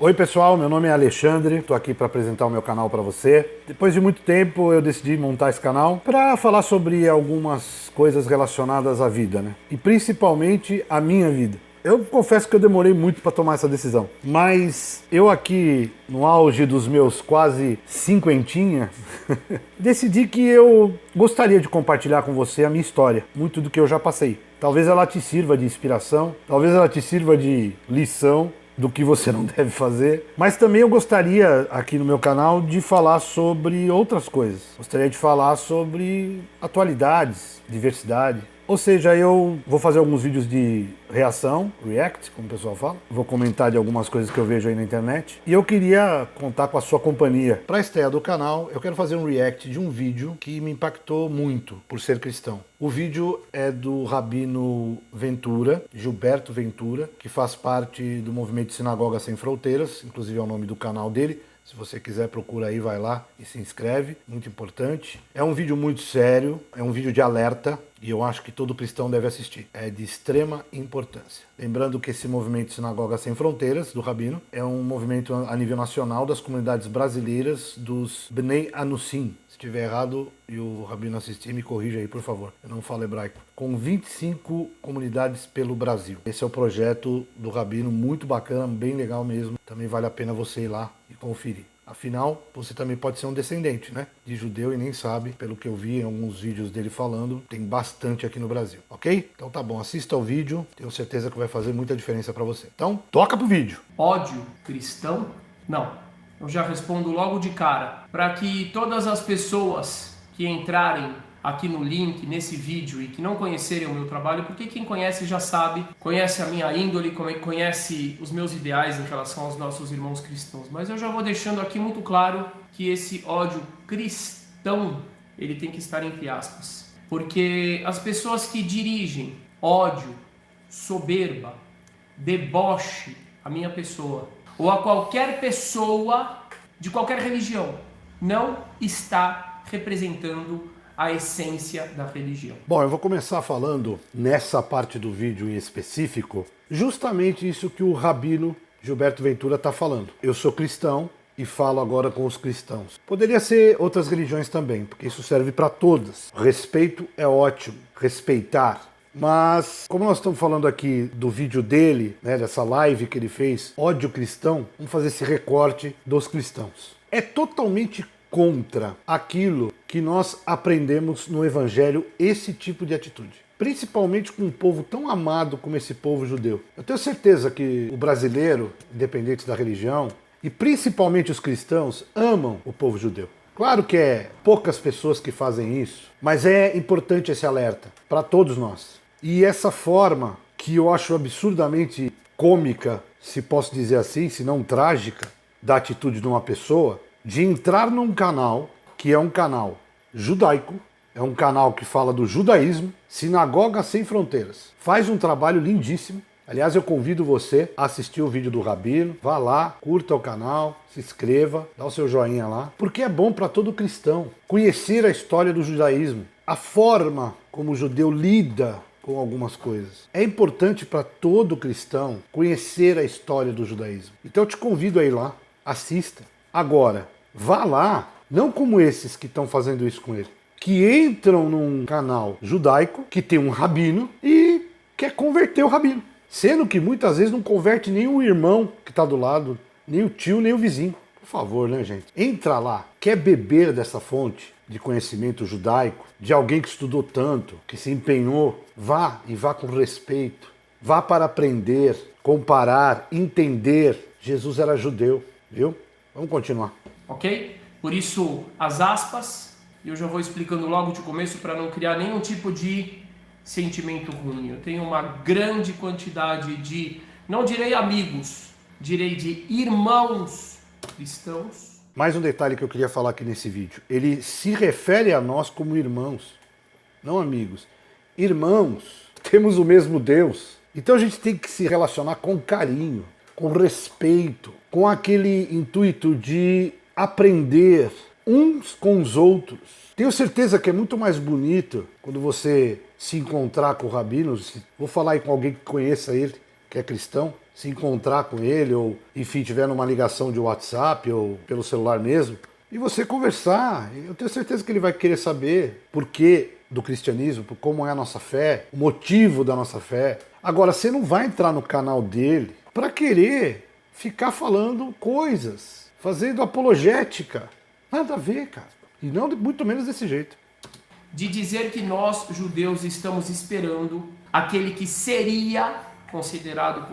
Oi pessoal, meu nome é Alexandre, estou aqui para apresentar o meu canal para você. Depois de muito tempo eu decidi montar esse canal para falar sobre algumas coisas relacionadas à vida, né? E principalmente a minha vida. Eu confesso que eu demorei muito para tomar essa decisão, mas eu aqui no auge dos meus quase cinquentinha, decidi que eu gostaria de compartilhar com você a minha história, muito do que eu já passei. Talvez ela te sirva de inspiração, talvez ela te sirva de lição do que você não deve fazer. Mas também eu gostaria, aqui no meu canal, de falar sobre outras coisas. Gostaria de falar sobre atualidades, diversidade. Ou seja, eu vou fazer alguns vídeos de reação, react, como o pessoal fala. Vou comentar de algumas coisas que eu vejo aí na internet. E eu queria contar com a sua companhia. Para a estreia do canal, eu quero fazer um react de um vídeo que me impactou muito por ser cristão. O vídeo é do Rabino Ventura, Gilberto Ventura, que faz parte do movimento Sinagoga Sem Fronteiras, inclusive é o nome do canal dele. Se você quiser, procura aí, vai lá e se inscreve, muito importante. É um vídeo muito sério, é um vídeo de alerta, e eu acho que todo cristão deve assistir. É de extrema importância. Lembrando que esse movimento Sinagoga Sem Fronteiras, do Rabino, é um movimento a nível nacional das comunidades brasileiras dos Bnei Anussim. Se estiver errado e o Rabino assistir, me corrija aí, por favor. Eu não falo hebraico. Com 25 comunidades pelo Brasil. Esse é o projeto do Rabino, muito bacana, bem legal mesmo. Também vale a pena você ir lá e conferir. Afinal, você também pode ser um descendente, né? De judeu e nem sabe, pelo que eu vi em alguns vídeos dele falando, tem bastante aqui no Brasil, ok? Então tá bom, assista ao vídeo, tenho certeza que vai fazer muita diferença para você. Então, toca pro vídeo! Ódio cristão? Não. Eu já respondo logo de cara. Para que todas as pessoas que entrarem aqui no link, nesse vídeo, e que não conhecerem o meu trabalho, porque quem conhece já sabe, conhece a minha índole, conhece os meus ideais em relação aos nossos irmãos cristãos. Mas eu já vou deixando aqui muito claro que esse ódio cristão, ele tem que estar entre aspas. Porque as pessoas que dirigem ódio, soberba, deboche à minha pessoa, ou a qualquer pessoa de qualquer religião, não está representando a essência da religião. Bom, eu vou começar falando nessa parte do vídeo em específico, justamente isso que o Rabino Gilberto Ventura está falando. Eu sou cristão e falo agora com os cristãos. Poderia ser outras religiões também, porque isso serve para todas. Respeito é ótimo, respeitar. Mas, como nós estamos falando aqui do vídeo dele, né, dessa live que ele fez, ódio cristão, vamos fazer esse recorte dos cristãos. É totalmente contra aquilo que nós aprendemos no Evangelho, esse tipo de atitude. Principalmente com um povo tão amado como esse povo judeu. Eu tenho certeza que o brasileiro, independente da religião, e principalmente os cristãos, amam o povo judeu. Claro que é poucas pessoas que fazem isso, mas é importante esse alerta para todos nós. E essa forma, que eu acho absurdamente cômica, se posso dizer assim, se não trágica, da atitude de uma pessoa, de entrar num canal que é um canal judaico, é um canal que fala do judaísmo, Sinagoga Sem Fronteiras. Faz um trabalho lindíssimo. Aliás, eu convido você a assistir o vídeo do Rabino. Vá lá, curta o canal, se inscreva, dá o seu joinha lá, porque é bom para todo cristão conhecer a história do judaísmo, a forma como o judeu lida com algumas coisas. É importante para todo cristão conhecer a história do judaísmo. Então eu te convido a ir lá, assista. Agora, vá lá, não como esses que estão fazendo isso com ele, que entram num canal judaico, que tem um rabino e quer converter o rabino. Sendo que muitas vezes não converte nem o irmão que está do lado, nem o tio, nem o vizinho. Por favor, né, gente? Entra lá, quer beber dessa fonte de conhecimento judaico, de alguém que estudou tanto, que se empenhou, vá e vá com respeito. Vá para aprender, comparar, entender. Jesus era judeu, viu? Vamos continuar. Ok? Por isso, as aspas, e eu já vou explicando logo de começo para não criar nenhum tipo de sentimento ruim. Eu tenho uma grande quantidade de, não direi amigos, direi de irmãos cristãos. Mais um detalhe que eu queria falar aqui nesse vídeo. Ele se refere a nós como irmãos, não amigos. Irmãos, temos o mesmo Deus. Então a gente tem que se relacionar com carinho, com respeito, com aquele intuito de aprender uns com os outros. Tenho certeza que é muito mais bonito quando você se encontrar com o Rabino, vou falar aí com alguém que conheça ele, que é cristão, se encontrar com ele, ou enfim, tiver numa ligação de WhatsApp ou pelo celular mesmo, e você conversar. Eu tenho certeza que ele vai querer saber por que do cristianismo, por como é a nossa fé, o motivo da nossa fé. Agora, você não vai entrar no canal dele para querer ficar falando coisas, fazendo apologética. Nada a ver, cara. E não muito menos desse jeito. De dizer que nós, judeus, estamos esperando aquele que seria considerado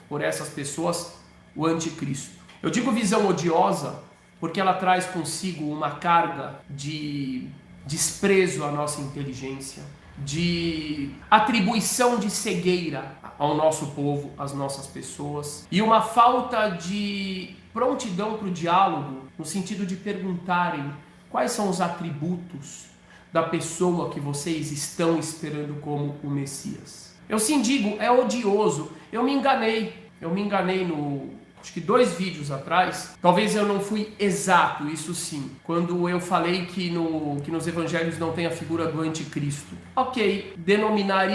por essas pessoas o anticristo. Eu digo visão odiosa porque ela traz consigo uma carga de desprezo à nossa inteligência, de atribuição de cegueira ao nosso povo, às nossas pessoas, e uma falta de prontidão para o diálogo, no sentido de perguntarem quais são os atributos da pessoa que vocês estão esperando como o Messias. Eu sim digo, é odioso. Eu me enganei acho que 2 vídeos atrás. Talvez eu não fui exato, isso sim, quando eu falei que nos evangelhos não tem a figura do anticristo. Ok, denominar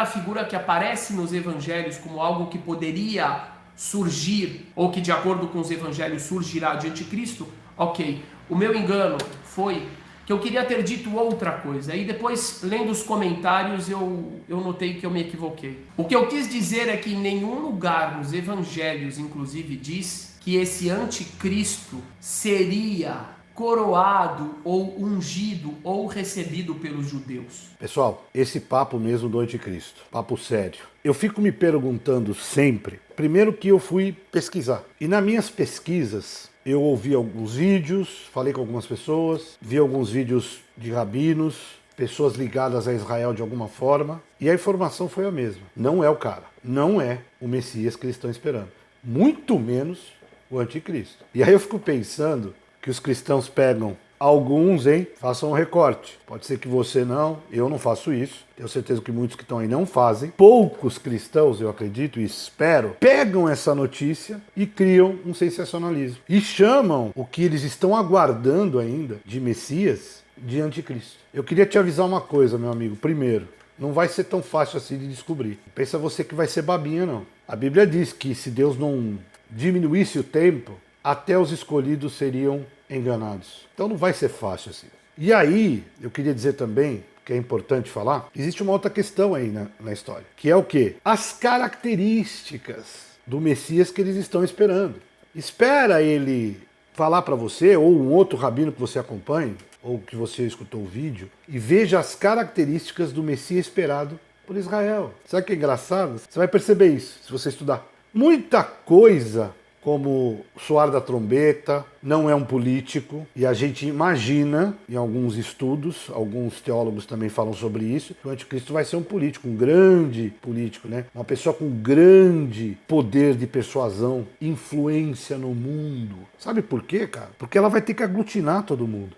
a figura que aparece nos evangelhos como algo que poderia surgir, ou que de acordo com os evangelhos surgirá de anticristo, ok. O meu engano foi que eu queria ter dito outra coisa, e depois, lendo os comentários, eu notei que eu me equivoquei. O que eu quis dizer é que em nenhum lugar nos evangelhos, inclusive, diz que esse anticristo seria coroado ou ungido ou recebido pelos judeus. Pessoal, esse papo mesmo do anticristo, papo sério. Eu fico me perguntando sempre, primeiro que eu fui pesquisar, e nas minhas pesquisas eu ouvi alguns vídeos, falei com algumas pessoas, vi alguns vídeos de rabinos, pessoas ligadas a Israel de alguma forma, e a informação foi a mesma. Não é o cara, não é o Messias que eles estão esperando, muito menos o anticristo. E aí eu fico pensando que os cristãos pegam alguns, façam um recorte. Pode ser que você não, eu não faço isso. Tenho certeza que muitos que estão aí não fazem. Poucos cristãos, eu acredito e espero, pegam essa notícia e criam um sensacionalismo. E chamam o que eles estão aguardando ainda de Messias de anticristo. Eu queria te avisar uma coisa, meu amigo. Primeiro, não vai ser tão fácil assim de descobrir. Pensa você que vai ser babinha, não. A Bíblia diz que se Deus não diminuísse o tempo, até os escolhidos seriam enganados. Então não vai ser fácil assim. E aí, eu queria dizer também, que é importante falar, existe uma outra questão aí na história, que é o quê? As características do Messias que eles estão esperando. Espera ele falar para você, ou um outro rabino que você acompanhe, ou que você escutou o vídeo, e veja as características do Messias esperado por Israel. Sabe o que é engraçado? Você vai perceber isso, se você estudar. Muita coisa, como soar da trombeta, não é um político, e a gente imagina, em alguns estudos, alguns teólogos também falam sobre isso, que o anticristo vai ser um político, um grande político, né? Uma pessoa com grande poder de persuasão, influência no mundo. Sabe por quê, cara? Porque ela vai ter que aglutinar todo mundo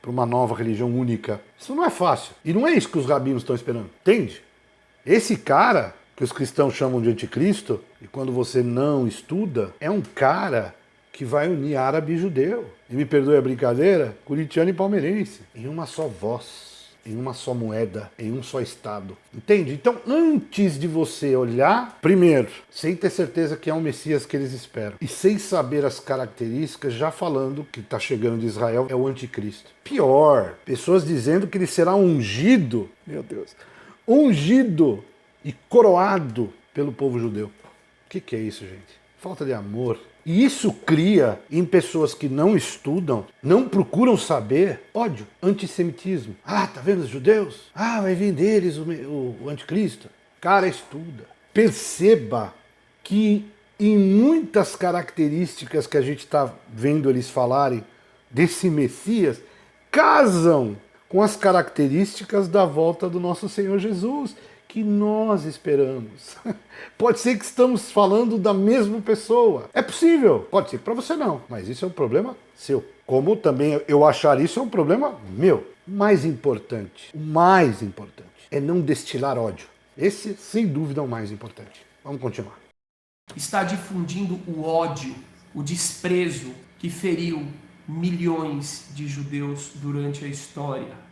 para uma nova religião única. Isso não é fácil. E não é isso que os rabinos estão esperando, entende? Esse cara que os cristãos chamam de anticristo, e quando você não estuda, é um cara que vai unir árabe e judeu. E me perdoe a brincadeira, corintiano e palmeirense, em uma só voz, em uma só moeda, em um só estado. Entende? Então, antes de você olhar, primeiro, sem ter certeza que é um Messias que eles esperam, e sem saber as características, já falando que está chegando de Israel é o anticristo. Pior, pessoas dizendo que ele será ungido, meu Deus, ungido e coroado pelo povo judeu. O que é isso, gente? Falta de amor. E isso cria em pessoas que não estudam, não procuram saber, ódio, antissemitismo. Ah, tá vendo os judeus? Ah, vai vir deles o anticristo. Cara, estuda. Perceba que em muitas características que a gente está vendo eles falarem desse Messias, casam com as características da volta do nosso Senhor Jesus, que nós esperamos. Pode ser que estamos falando da mesma pessoa. É possível. Pode ser que para você não, mas isso é um problema seu. Como também eu achar isso é um problema meu. O mais importante é não destilar ódio. Esse, sem dúvida, é o mais importante. Vamos continuar. Está difundindo o ódio, o desprezo que feriu milhões de judeus durante a história.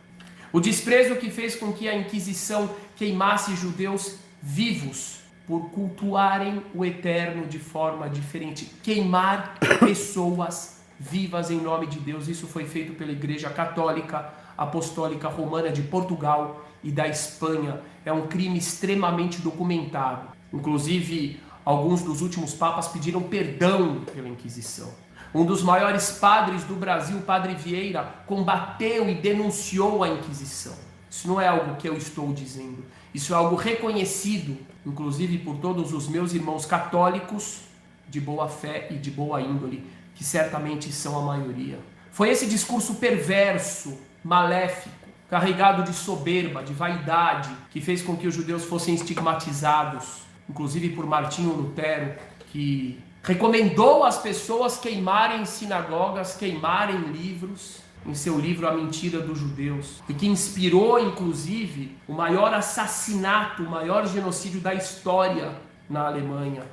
O desprezo que fez com que a Inquisição queimasse judeus vivos por cultuarem o eterno de forma diferente, queimar pessoas vivas em nome de Deus. Isso foi feito pela Igreja Católica Apostólica Romana de Portugal e da Espanha. É um crime extremamente documentado. Inclusive, alguns dos últimos papas pediram perdão pela Inquisição. Um dos maiores padres do Brasil, o Padre Vieira, combateu e denunciou a Inquisição. Isso não é algo que eu estou dizendo. Isso é algo reconhecido, inclusive por todos os meus irmãos católicos de boa fé e de boa índole, que certamente são a maioria. Foi esse discurso perverso, maléfico, carregado de soberba, de vaidade, que fez com que os judeus fossem estigmatizados, inclusive por Martinho Lutero, que recomendou às pessoas queimarem sinagogas, queimarem livros, em seu livro A Mentira dos Judeus, e que inspirou, inclusive, o maior assassinato, o maior genocídio da história na Alemanha.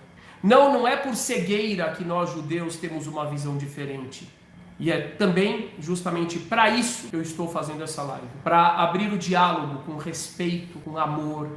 Não é por cegueira que nós judeus temos uma visão diferente. E é também justamente para isso que eu estou fazendo essa live, para abrir o diálogo com respeito, com amor.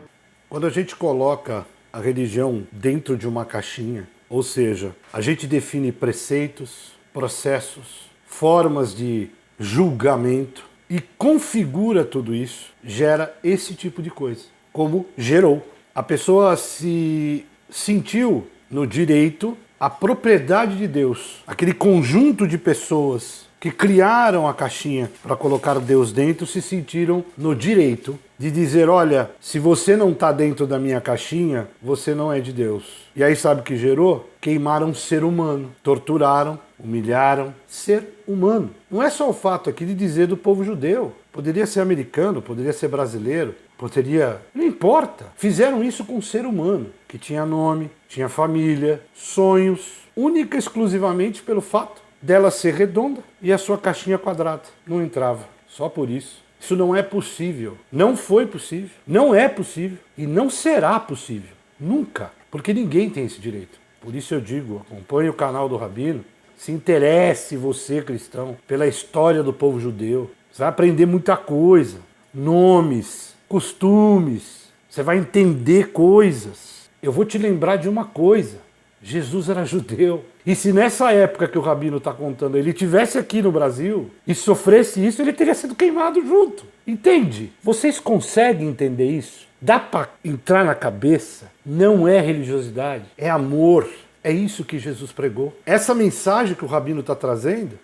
Quando a gente coloca a religião dentro de uma caixinha, ou seja, a gente define preceitos, processos, formas de julgamento e configura tudo isso, gera esse tipo de coisa, como gerou. A pessoa se sentiu no direito, a propriedade de Deus, aquele conjunto de pessoas que criaram a caixinha para colocar Deus dentro, se sentiram no direito de dizer, olha, se você não está dentro da minha caixinha, você não é de Deus. E aí sabe o que gerou? Queimaram um ser humano, torturaram, humilharam ser humano. Não é só o fato aqui de dizer do povo judeu. Poderia ser americano, poderia ser brasileiro, poderia... Não importa. Fizeram isso com um ser humano, que tinha nome, tinha família, sonhos, única e exclusivamente pelo fato dela ser redonda e a sua caixinha quadrada. Não entrava. Só por isso. Isso não é possível. Não foi possível. Não é possível. E não será possível. Nunca. Porque ninguém tem esse direito. Por isso eu digo, acompanhe o canal do Rabino. Se interesse, você cristão, pela história do povo judeu. Você vai aprender muita coisa. Nomes, costumes. Você vai entender coisas. Eu vou te lembrar de uma coisa. Jesus era judeu. E se nessa época que o Rabino está contando, ele estivesse aqui no Brasil e sofresse isso, ele teria sido queimado junto. Entende? Vocês conseguem entender isso? Dá para entrar na cabeça? Não é religiosidade, é amor. É isso que Jesus pregou. Essa mensagem que o Rabino está trazendo,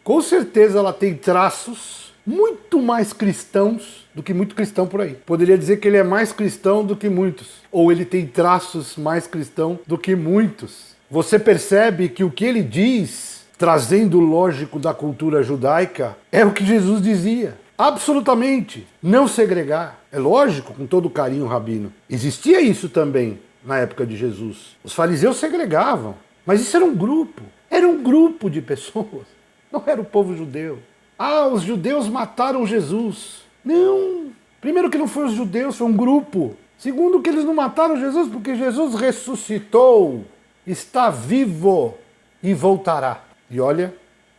com certeza ela tem traços muito mais cristãos do que muito cristão por aí. Poderia dizer que ele é mais cristão do que muitos. Ou ele tem traços mais cristão do que muitos. Você percebe que o que ele diz, trazendo o lógico da cultura judaica, é o que Jesus dizia. Absolutamente. Não segregar. É lógico, com todo o carinho, Rabino. Existia isso também na época de Jesus. Os fariseus segregavam. Mas isso era um grupo. Era um grupo de pessoas. Não era o povo judeu. Ah, os judeus mataram Jesus. Não. Primeiro que não foi os judeus, foi um grupo. Segundo que eles não mataram Jesus porque Jesus ressuscitou. Está vivo e voltará. E olha,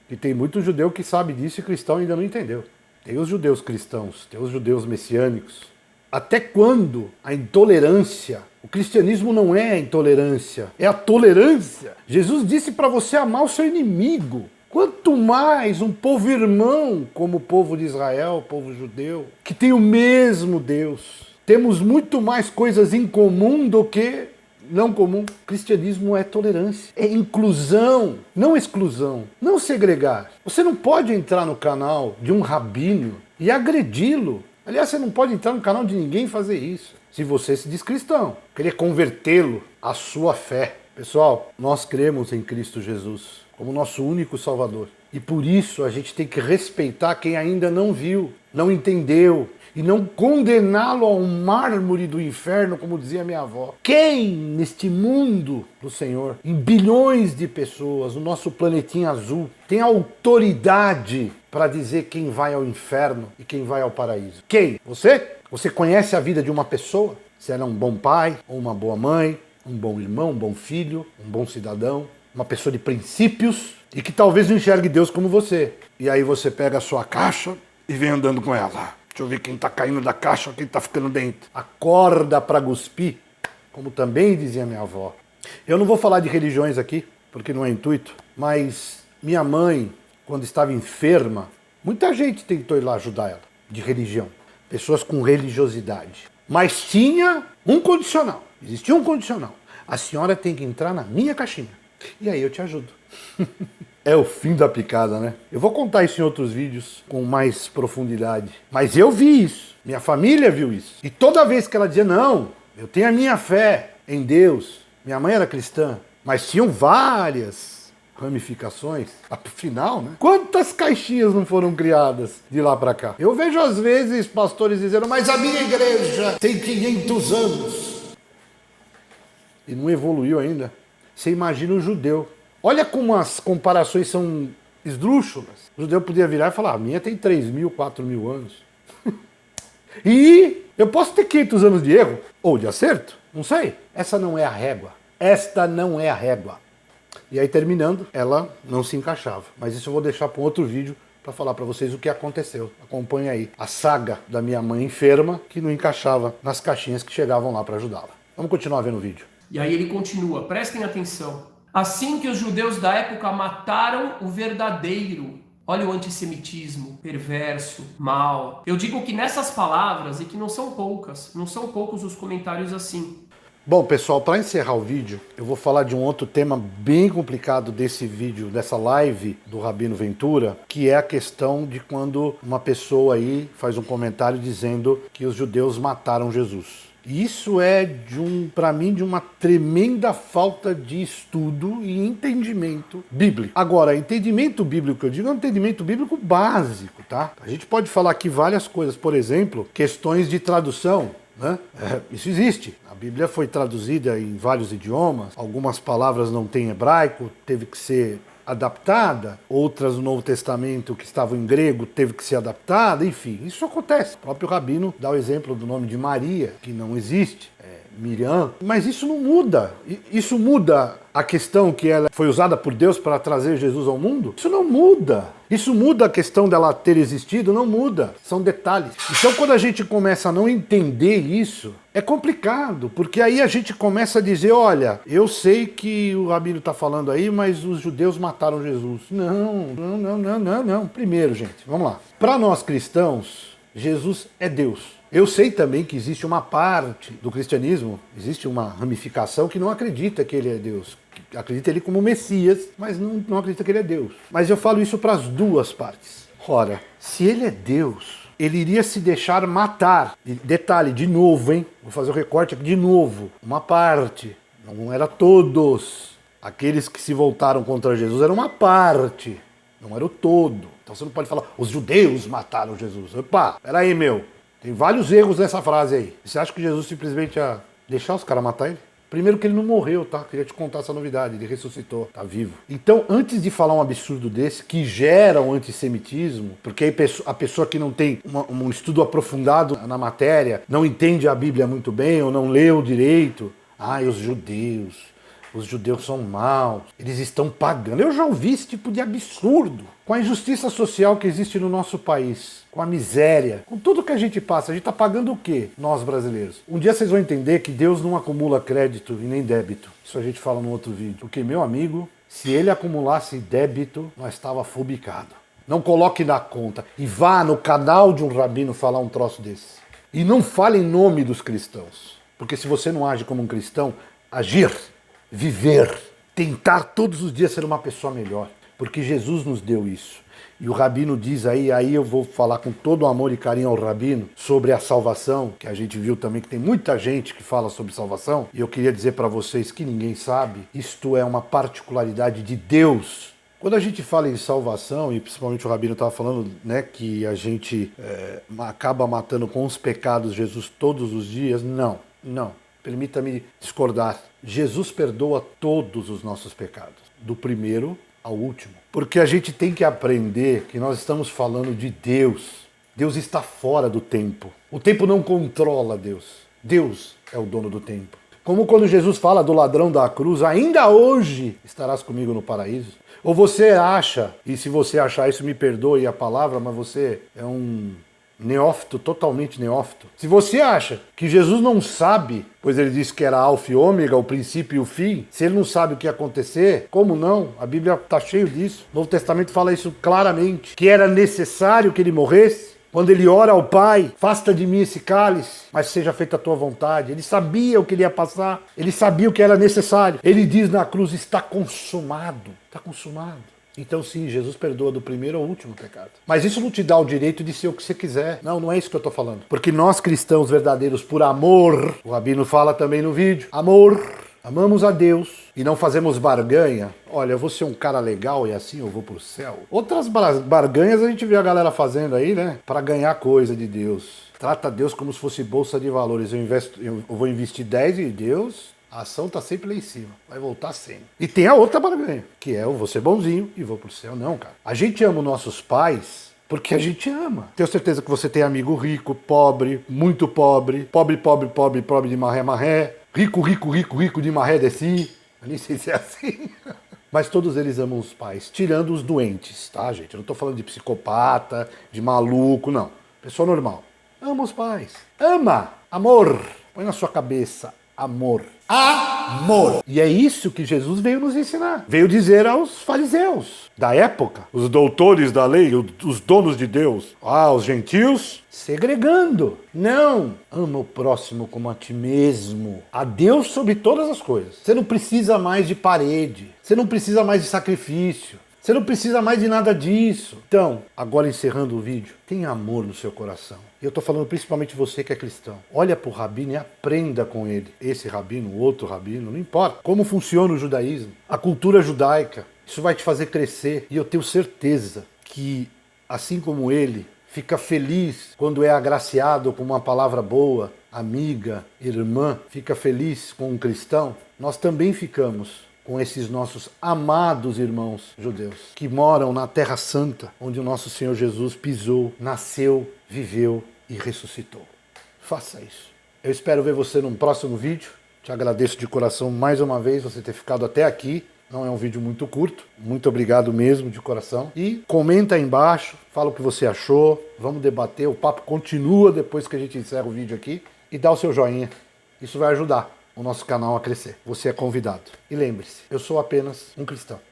que tem muito judeu que sabe disso e cristão ainda não entendeu. Tem os judeus cristãos, tem os judeus messiânicos. Até quando a intolerância, o cristianismo não é a intolerância, é a tolerância. Jesus disse para você amar o seu inimigo. Quanto mais um povo irmão, como o povo de Israel, o povo judeu, que tem o mesmo Deus. Temos muito mais coisas em comum do que não comum. O cristianismo é tolerância, é inclusão, não exclusão, não segregar. Você não pode entrar no canal de um rabino e agredi-lo. Aliás, você não pode entrar no canal de ninguém e fazer isso. Se você se diz cristão, querer convertê-lo à sua fé. Pessoal, nós cremos em Cristo Jesus como nosso único Salvador. E por isso a gente tem que respeitar quem ainda não viu, não entendeu, e não condená-lo ao mármore do inferno, como dizia minha avó. Quem neste mundo do Senhor, em bilhões de pessoas, no nosso planetinha azul, tem autoridade para dizer quem vai ao inferno e quem vai ao paraíso? Quem? Você? Você conhece a vida de uma pessoa? Se ela é um bom pai, ou uma boa mãe, um bom irmão, um bom filho, um bom cidadão, uma pessoa de princípios e que talvez não enxergue Deus como você. E aí você pega a sua caixa e vem andando com ela. Deixa eu ver quem tá caindo da caixa, quem tá ficando dentro. Acorda para cuspir. como também dizia minha avó. Eu não vou falar de religiões aqui, porque não é intuito, mas minha mãe, quando estava enferma, muita gente tentou ir lá ajudar ela, de religião, pessoas com religiosidade. Mas tinha um condicional, existia um condicional. A senhora tem que entrar na minha caixinha, e aí eu te ajudo. É o fim da picada, né? Eu vou contar isso em outros vídeos com mais profundidade. Mas eu vi isso, minha família viu isso. E toda vez que ela dizia, não, eu tenho a minha fé em Deus. Minha mãe era cristã, mas tinham várias ramificações. Afinal, né? Quantas caixinhas não foram criadas de lá pra cá? Eu vejo às vezes pastores dizendo, mas a minha igreja tem 500 anos. E não evoluiu ainda. Você imagina um judeu. Olha como as comparações são esdrúxulas. O judeu podia virar e falar, a minha tem 3.000, 4.000 anos. E eu posso ter 500 anos de erro, ou de acerto, não sei. Essa não é a régua. Esta não é a régua. E aí, terminando, ela não se encaixava. Mas isso eu vou deixar para um outro vídeo para falar para vocês o que aconteceu. Acompanhe aí a saga da minha mãe enferma que não encaixava nas caixinhas que chegavam lá para ajudá-la. Vamos continuar vendo o vídeo. E aí ele continua, prestem atenção. Assim que os judeus da época mataram o verdadeiro. Olha o antissemitismo, perverso, mal. Eu digo que nessas palavras, e que não são poucos os comentários assim. Bom, pessoal, para encerrar o vídeo, eu vou falar de um outro tema bem complicado desse vídeo, dessa live do Rabino Ventura, que é a questão de quando uma pessoa aí faz um comentário dizendo que os judeus mataram Jesus. Isso é, para mim, de uma tremenda falta de estudo e entendimento bíblico. Agora, entendimento bíblico que eu digo é um entendimento bíblico básico, tá? A gente pode falar aqui várias coisas, por exemplo, questões de tradução, né? Isso existe. A Bíblia foi traduzida em vários idiomas, algumas palavras não têm hebraico, teve que ser adaptada, outras no Novo Testamento que estavam em grego teve que ser adaptada, enfim, isso acontece. O próprio Rabino dá o exemplo do nome de Maria, que não existe, Miriam, mas isso não muda. Isso muda a questão que ela foi usada por Deus para trazer Jesus ao mundo? Isso não muda. Isso muda a questão dela ter existido? Não muda. São detalhes. Então, quando a gente começa a não entender isso, é complicado, porque aí a gente começa a dizer, olha, eu sei que o Rabino está falando aí, mas os judeus mataram Jesus. Não. Primeiro, gente, vamos lá. Para nós cristãos, Jesus é Deus. Eu sei também que existe uma parte do cristianismo, existe uma ramificação que não acredita que ele é Deus. Que acredita ele como Messias, mas não acredita que ele é Deus. Mas eu falo isso para as duas partes. Ora, se ele é Deus, ele iria se deixar matar. E detalhe, de novo, hein? Vou fazer o recorte aqui de novo. Uma parte, não era todos. Aqueles que se voltaram contra Jesus eram uma parte, não era o todo. Então você não pode falar, os judeus mataram Jesus. Opa, peraí, meu. Tem vários erros nessa frase aí. Você acha que Jesus simplesmente ia deixar os caras matar ele? Primeiro que ele não morreu, tá? Queria te contar essa novidade, ele ressuscitou, tá vivo. Então, antes de falar um absurdo desse, que gera um antissemitismo, porque aí a pessoa que não tem um estudo aprofundado na matéria, não entende a Bíblia muito bem, ou não leu direito, os judeus são maus, eles estão pagando. Eu já ouvi esse tipo de absurdo. Com a injustiça social que existe no nosso país, com a miséria, com tudo que a gente passa, a gente está pagando o quê, nós brasileiros? Um dia vocês vão entender que Deus não acumula crédito e nem débito. Isso a gente fala no outro vídeo. Porque, meu amigo, se ele acumulasse débito, nós estava fubicado. Não coloque na conta. E vá no canal de um rabino falar um troço desse. E não fale em nome dos cristãos. Porque se você não age como um cristão, agir, viver, tentar todos os dias ser uma pessoa melhor. Porque Jesus nos deu isso. E o Rabino diz aí eu vou falar com todo o amor e carinho ao Rabino sobre a salvação, que a gente viu também que tem muita gente que fala sobre salvação, e eu queria dizer para vocês que ninguém sabe, isto é uma particularidade de Deus. Quando a gente fala em salvação, e principalmente o Rabino estava falando, né, que a gente acaba matando com os pecados Jesus todos os dias, não. Permita-me discordar. Jesus perdoa todos os nossos pecados, do primeiro ao último. Porque a gente tem que aprender que nós estamos falando de Deus. Deus está fora do tempo. O tempo não controla Deus. Deus é o dono do tempo. Como quando Jesus fala do ladrão da cruz, ainda hoje estarás comigo no paraíso. Ou você acha, e se você achar isso me perdoe a palavra, mas você é um neófito, totalmente neófito. Se você acha que Jesus não sabe, pois ele disse que era alfa e ômega, o princípio e o fim, se ele não sabe o que ia acontecer, como não? A Bíblia está cheio disso. O Novo Testamento fala isso claramente, que era necessário que ele morresse. Quando ele ora ao Pai, afasta de mim esse cálice, mas seja feita a tua vontade. Ele sabia o que ele ia passar, ele sabia o que era necessário. Ele diz na cruz, está consumado, está consumado. Então sim, Jesus perdoa do primeiro ao último pecado. Mas isso não te dá o direito de ser o que você quiser. Não, não é isso que eu estou falando. Porque nós cristãos verdadeiros por amor, o Rabino fala também no vídeo, amor, amamos a Deus e não fazemos barganha. Olha, eu vou ser um cara legal e assim eu vou pro céu. Outras barganhas a gente vê a galera fazendo aí, né? Para ganhar coisa de Deus. Trata Deus como se fosse bolsa de valores. Eu vou investir 10 em Deus, a ação tá sempre lá em cima. Vai voltar sempre. E tem a outra barganha, que é eu vou ser bonzinho e vou pro céu. Não, cara. A gente ama os nossos pais porque a gente ama. Tenho certeza que você tem amigo rico, pobre, muito pobre, pobre, pobre, pobre, pobre de maré, maré, rico, rico, rico, rico de maré desse. Eu nem sei se é assim. Mas todos eles amam os pais, tirando os doentes, tá, gente? Eu não tô falando de psicopata, de maluco, não. Pessoa normal. Ama os pais. Ama. Amor. Põe na sua cabeça. Amor. Amor. E é isso que Jesus veio nos ensinar. Veio dizer aos fariseus da época, os doutores da lei, os donos de Deus, os gentios, segregando. Não. Ama o próximo como a ti mesmo. A Deus sobre todas as coisas. Você não precisa mais de parede. Você não precisa mais de sacrifício. Você não precisa mais de nada disso. Então, agora encerrando o vídeo, tenha amor no seu coração. E eu estou falando principalmente você que é cristão. Olha para o rabino e aprenda com ele. Esse rabino, o outro rabino, não importa. Como funciona o judaísmo, a cultura judaica. Isso vai te fazer crescer. E eu tenho certeza que, assim como ele, fica feliz quando é agraciado com uma palavra boa, amiga, irmã, fica feliz com um cristão, nós também ficamos com esses nossos amados irmãos judeus, que moram na Terra Santa, onde o nosso Senhor Jesus pisou, nasceu, viveu e ressuscitou. Faça isso. Eu espero ver você num próximo vídeo. Te agradeço de coração mais uma vez você ter ficado até aqui. Não é um vídeo muito curto. Muito obrigado mesmo, de coração. E comenta aí embaixo, fala o que você achou. Vamos debater, o papo continua depois que a gente encerra o vídeo aqui. E dá o seu joinha. Isso vai ajudar o nosso canal a crescer. Você é convidado. E lembre-se, eu sou apenas um cristão.